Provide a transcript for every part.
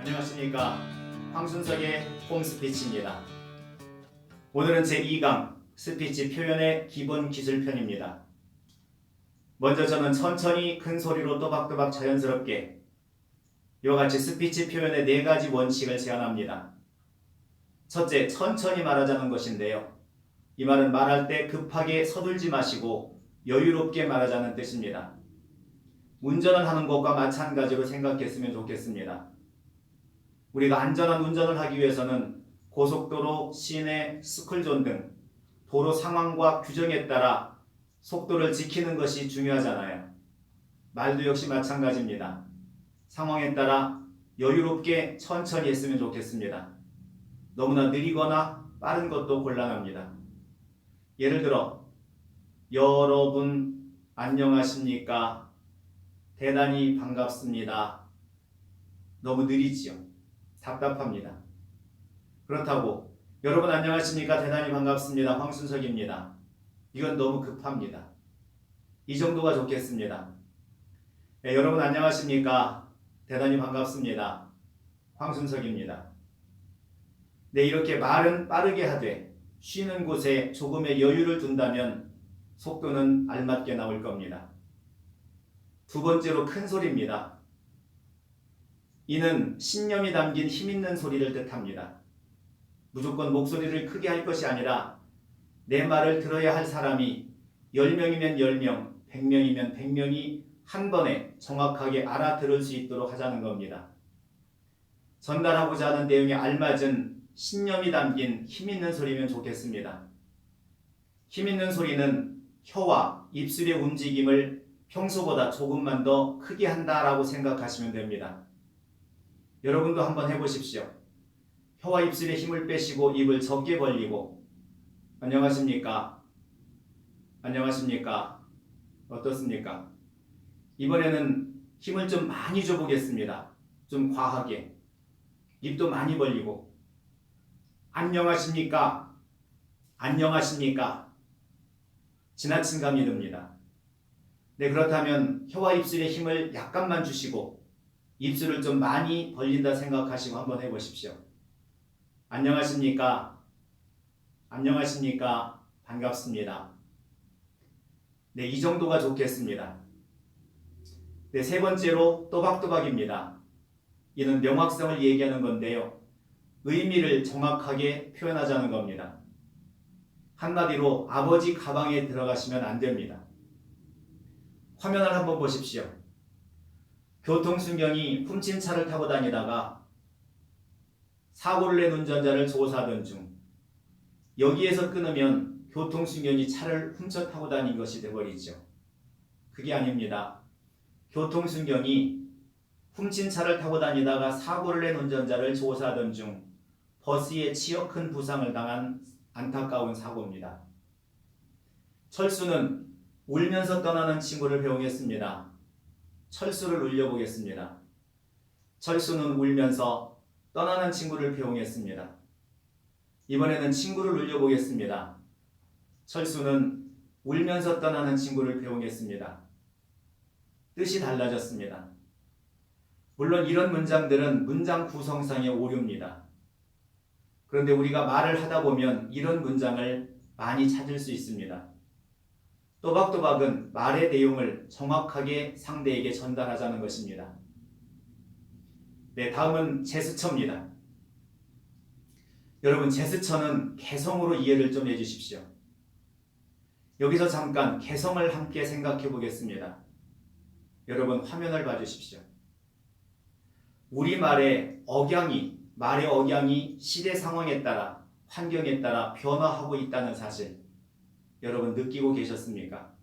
안녕하십니까. 황순석의 홈스피치입니다. 오늘은 제2강 스피치 표현의 기본 기술편입니다. 먼저 저는 천천히 큰 소리로 또박또박 자연스럽게 이와 같이 스피치 표현의 4가지 원칙을 제안합니다. 첫째, 천천히 말하자는 것인데요. 이 말은 말할 때 급하게 서둘지 마시고 여유롭게 말하자는 뜻입니다. 운전을 하는 것과 마찬가지로 생각했으면 좋겠습니다. 우리가 안전한 운전을 하기 위해서는 고속도로, 시내, 스쿨존 등 도로 상황과 규정에 따라 속도를 지키는 것이 중요하잖아요. 말도 역시 마찬가지입니다. 상황에 따라 여유롭게 천천히 했으면 좋겠습니다. 너무나 느리거나 빠른 것도 곤란합니다. 예를 들어 여러분 안녕하십니까? 대단히 반갑습니다. 너무 느리지요. 답답합니다. 그렇다고 여러분 안녕하십니까? 대단히 반갑습니다. 황순석입니다. 이건 너무 급합니다. 이 정도가 좋겠습니다. 네, 여러분 안녕하십니까? 대단히 반갑습니다. 황순석입니다. 네, 이렇게 말은 빠르게 하되 쉬는 곳에 조금의 여유를 둔다면 속도는 알맞게 나올 겁니다. 두 번째로 큰 소리입니다. 이는 신념이 담긴 힘있는 소리를 뜻합니다. 무조건 목소리를 크게 할 것이 아니라 내 말을 들어야 할 사람이 10명이면 10명, 100명이면 100명이 한 번에 정확하게 알아들을 수 있도록 하자는 겁니다. 전달하고자 하는 내용에 알맞은 신념이 담긴 힘있는 소리면 좋겠습니다. 힘있는 소리는 혀와 입술의 움직임을 평소보다 조금만 더 크게 한다라고 생각하시면 됩니다. 여러분도 한번 해보십시오. 혀와 입술에 힘을 빼시고 입을 적게 벌리고 안녕하십니까? 안녕하십니까? 어떻습니까? 이번에는 힘을 좀 많이 줘보겠습니다. 좀 과하게. 입도 많이 벌리고 안녕하십니까? 안녕하십니까? 지나친 감이 듭니다. 네, 그렇다면 혀와 입술에 힘을 약간만 주시고 입술을 좀 많이 벌린다 생각하시고 한번 해보십시오. 안녕하십니까? 안녕하십니까? 반갑습니다. 네, 이 정도가 좋겠습니다. 네, 세 번째로 또박또박입니다. 이는 명확성을 얘기하는 건데요. 의미를 정확하게 표현하자는 겁니다. 한마디로 아버지 가방에 들어가시면 안 됩니다. 화면을 한번 보십시오. 교통순경이 훔친 차를 타고 다니다가 사고를 낸 운전자를 조사하던 중 여기에서 끊으면 교통순경이 차를 훔쳐 타고 다닌 것이 되어버리죠. 그게 아닙니다. 교통순경이 훔친 차를 타고 다니다가 사고를 낸 운전자를 조사하던 중 버스에 치여 큰 부상을 당한 안타까운 사고입니다. 철수는 울면서 떠나는 친구를 배웅했습니다. 철수를 울려보겠습니다. 철수는 울면서 떠나는 친구를 배웅했습니다. 이번에는 친구를 울려보겠습니다. 철수는 울면서 떠나는 친구를 배웅했습니다. 뜻이 달라졌습니다. 물론 이런 문장들은 문장 구성상의 오류입니다. 그런데 우리가 말을 하다 보면 이런 문장을 많이 찾을 수 있습니다. 또박또박은 말의 내용을 정확하게 상대에게 전달하자는 것입니다. 네, 다음은 제스처입니다. 여러분, 제스처는 개성으로 이해를 좀 해주십시오. 여기서 잠깐 개성을 함께 생각해 보겠습니다. 여러분, 화면을 봐주십시오. 우리말의 말의 억양이 시대 상황에 따라, 환경에 따라 변화하고 있다는 사실, 여러분 느끼고 계셨습니까?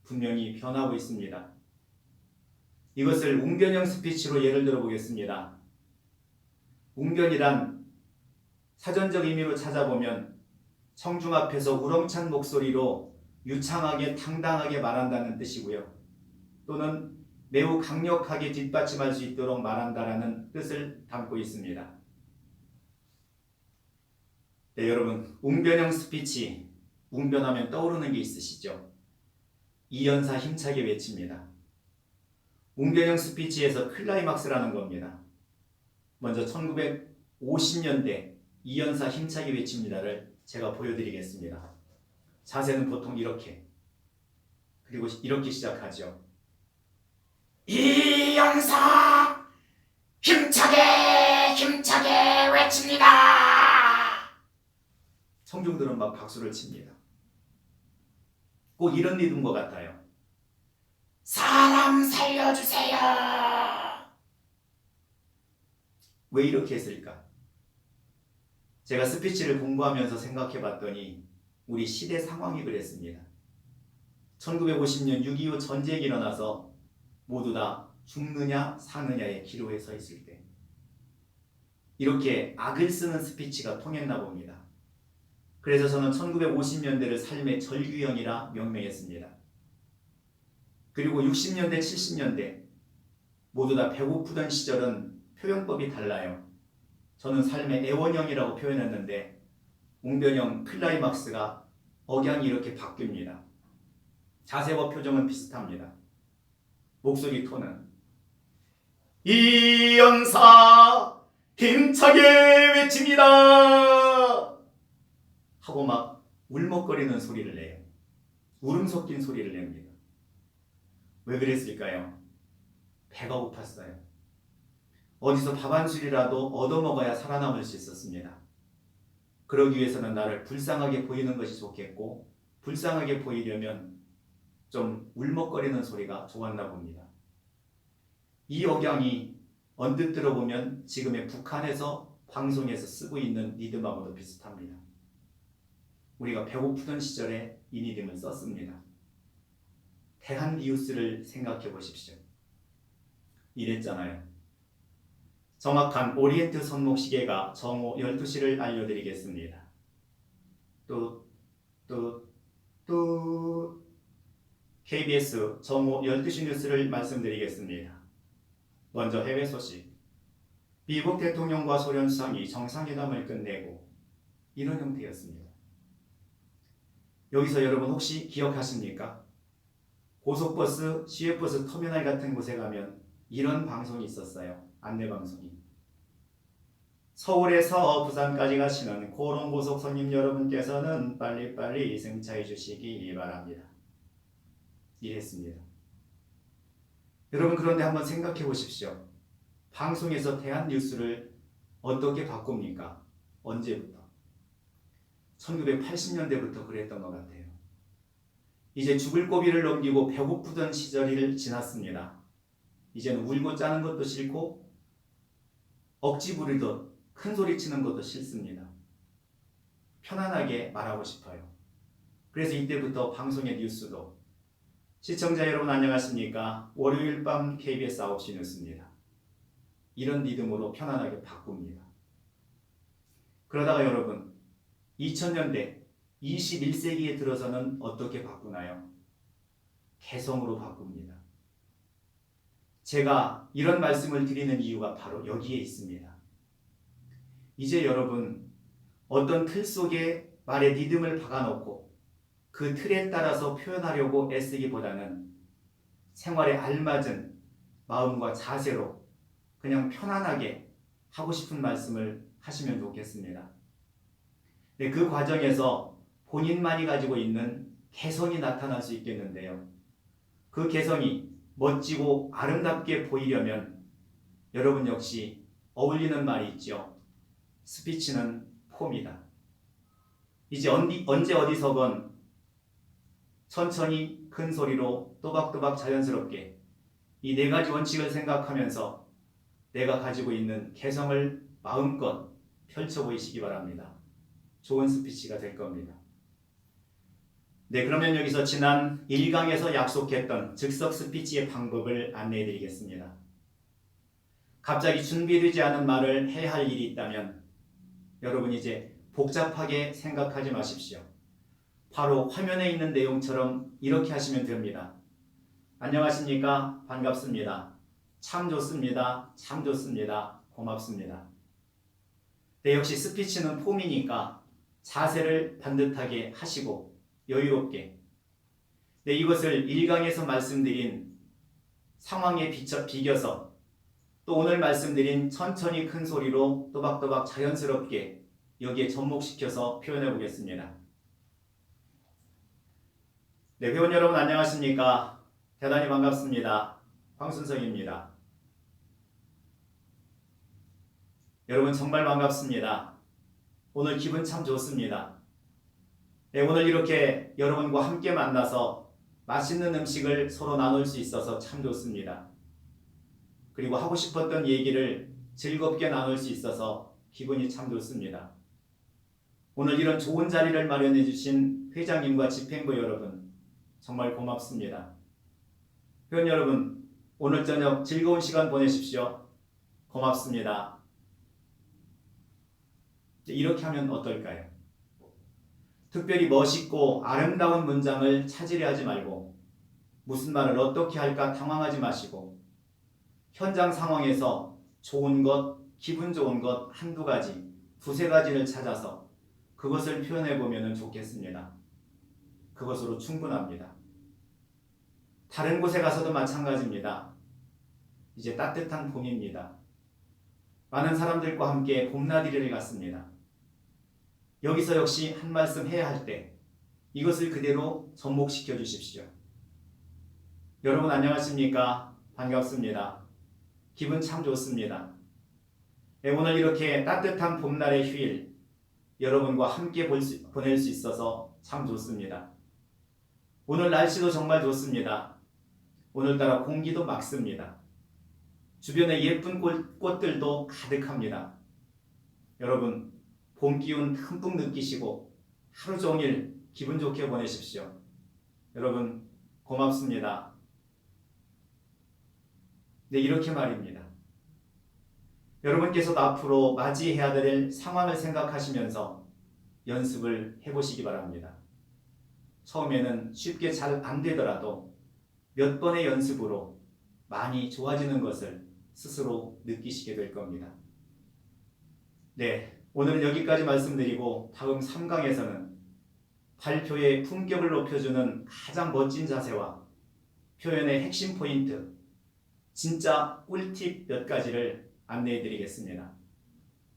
분명히 변하고 있습니다. 이것을 웅변형 스피치로 예를 들어 보겠습니다. 웅변이란 사전적 의미로 찾아보면 청중 앞에서 우렁찬 목소리로 유창하게 당당하게 말한다는 뜻이고요. 또는 매우 강력하게 뒷받침할 수 있도록 말한다라는 뜻을 담고 있습니다. 네, 여러분, 웅변형 스피치, 웅변하면 떠오르는 게 있으시죠? 이연사 힘차게 외칩니다. 웅변형 스피치에서 클라이막스라는 겁니다. 먼저 1950년대 이연사 힘차게 외칩니다를 제가 보여드리겠습니다. 자세는 보통 이렇게, 그리고 이렇게 시작하죠. 이연사 힘차게 힘차게 외칩니다. 청중들은 막 박수를 칩니다. 꼭 이런 리듬과 같아요. 사람 살려주세요. 왜 이렇게 했을까? 제가 스피치를 공부하면서 생각해 봤더니 우리 시대 상황이 그랬습니다. 1950년 6.25 전쟁이 일어나서 모두 다 죽느냐 사느냐의 기로에 서 있을 때 이렇게 악을 쓰는 스피치가 통했나 봅니다. 그래서 저는 1950년대를 삶의 절규형이라 명명했습니다. 그리고 60년대 70년대 모두 다 배고프던 시절은 표현법이 달라요. 저는 삶의 애원형이라고 표현했는데 웅변형 클라이막스가 억양이 이렇게 바뀝니다. 자세와 표정은 비슷합니다. 목소리 톤은 이연사 힘차게 외칩니다 하고 막 울먹거리는 소리를 내요. 울음 섞인 소리를 냅니다. 왜 그랬을까요? 배가 고팠어요. 어디서 밥 한 술이라도 얻어먹어야 살아남을 수 있었습니다. 그러기 위해서는 나를 불쌍하게 보이는 것이 좋겠고 불쌍하게 보이려면 좀 울먹거리는 소리가 좋았나 봅니다. 이 억양이 언뜻 들어보면 지금의 북한에서 방송에서 쓰고 있는 리듬하고도 비슷합니다. 우리가 배고프던 시절에 이 리듬을 썼습니다. 대한뉴스를 생각해 보십시오. 이랬잖아요. 정확한 오리엔트 손목시계가 정오 12시를 알려드리겠습니다. KBS 정오 12시 뉴스를 말씀드리겠습니다. 먼저 해외 소식. 미국 대통령과 소련 수상이 정상회담을 끝내고 이런 형태였습니다. 여기서 여러분 혹시 기억하십니까? 고속버스, 시외버스 터미널 같은 곳에 가면 이런 방송이 있었어요. 안내방송이. 서울에서 부산까지 가시는 고롱고속 손님 여러분께서는 빨리빨리 승차해 주시기 바랍니다. 이랬습니다. 여러분 그런데 한번 생각해 보십시오. 방송에서 대한뉴스를 어떻게 바꿉니까? 언제부터? 1980년대부터 그랬던 것 같아요. 이제 죽을 고비를 넘기고 배고프던 시절이 지났습니다. 이제는 울고 짜는 것도 싫고 억지 부리듯 큰 소리 치는 것도 싫습니다. 편안하게 말하고 싶어요. 그래서 이때부터 방송의 뉴스도 시청자 여러분 안녕하십니까? 월요일 밤 KBS 9시 뉴스입니다. 이런 리듬으로 편안하게 바꿉니다. 그러다가 여러분 2000년대 21세기에 들어서는 어떻게 바꾸나요? 개성으로 바꿉니다. 제가 이런 말씀을 드리는 이유가 바로 여기에 있습니다. 이제 여러분 어떤 틀 속에 말의 리듬을 박아놓고 그 틀에 따라서 표현하려고 애쓰기보다는 생활에 알맞은 마음과 자세로 그냥 편안하게 하고 싶은 말씀을 하시면 좋겠습니다. 네, 그 과정에서 본인만이 가지고 있는 개성이 나타날 수 있겠는데요. 그 개성이 멋지고 아름답게 보이려면 여러분 역시 어울리는 말이 있죠. 스피치는 폼이다. 이제 언제 어디서건 천천히 큰 소리로 또박또박 자연스럽게 이 네 가지 원칙을 생각하면서 내가 가지고 있는 개성을 마음껏 펼쳐 보이시기 바랍니다. 좋은 스피치가 될 겁니다. 네, 그러면 여기서 지난 1강에서 약속했던 즉석 스피치의 방법을 안내해 드리겠습니다. 갑자기 준비되지 않은 말을 해야 할 일이 있다면 여러분 이제 복잡하게 생각하지 마십시오. 바로 화면에 있는 내용처럼 이렇게 하시면 됩니다. 안녕하십니까? 반갑습니다. 참 좋습니다. 참 좋습니다. 고맙습니다. 네, 역시 스피치는 폼이니까 자세를 반듯하게 하시고 여유롭게. 네, 이것을 1강에서 말씀드린 상황에 비겨서 또 오늘 말씀드린 천천히 큰 소리로 또박또박 자연스럽게 여기에 접목시켜서 표현해 보겠습니다. 네, 회원 여러분 안녕하십니까? 대단히 반갑습니다. 황순석입니다. 여러분 정말 반갑습니다. 오늘 기분 참 좋습니다. 네, 오늘 이렇게 여러분과 함께 만나서 맛있는 음식을 서로 나눌 수 있어서 참 좋습니다. 그리고 하고 싶었던 얘기를 즐겁게 나눌 수 있어서 기분이 참 좋습니다. 오늘 이런 좋은 자리를 마련해 주신 회장님과 집행부 여러분 정말 고맙습니다. 회원 여러분 오늘 저녁 즐거운 시간 보내십시오. 고맙습니다. 이렇게 하면 어떨까요? 특별히 멋있고 아름다운 문장을 찾으려 하지 말고 무슨 말을 어떻게 할까 당황하지 마시고 현장 상황에서 좋은 것, 기분 좋은 것 한두 가지, 두세 가지를 찾아서 그것을 표현해 보면 좋겠습니다. 그것으로 충분합니다. 다른 곳에 가서도 마찬가지입니다. 이제 따뜻한 봄입니다. 많은 사람들과 함께 봄나들이를 갔습니다. 여기서 역시 한 말씀 해야 할 때 이것을 그대로 접목시켜 주십시오. 여러분 안녕하십니까? 반갑습니다. 기분 참 좋습니다. 오늘 이렇게 따뜻한 봄날의 휴일 여러분과 함께 보낼 수 있어서 참 좋습니다. 오늘 날씨도 정말 좋습니다. 오늘따라 공기도 맑습니다. 주변에 예쁜 꽃들도 가득합니다. 여러분 봄 기운 듬뿍 느끼시고 하루 종일 기분 좋게 보내십시오. 여러분 고맙습니다. 네, 이렇게 말입니다. 여러분께서도 앞으로 맞이해야 될 상황을 생각하시면서 연습을 해보시기 바랍니다. 처음에는 쉽게 잘 안 되더라도 몇 번의 연습으로 많이 좋아지는 것을 스스로 느끼시게 될 겁니다. 네, 오늘은 여기까지 말씀드리고 다음 3강에서는 발표의 품격을 높여주는 가장 멋진 자세와 표현의 핵심 포인트, 진짜 꿀팁 몇 가지를 안내해 드리겠습니다.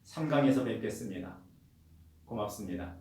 3강에서 뵙겠습니다. 고맙습니다.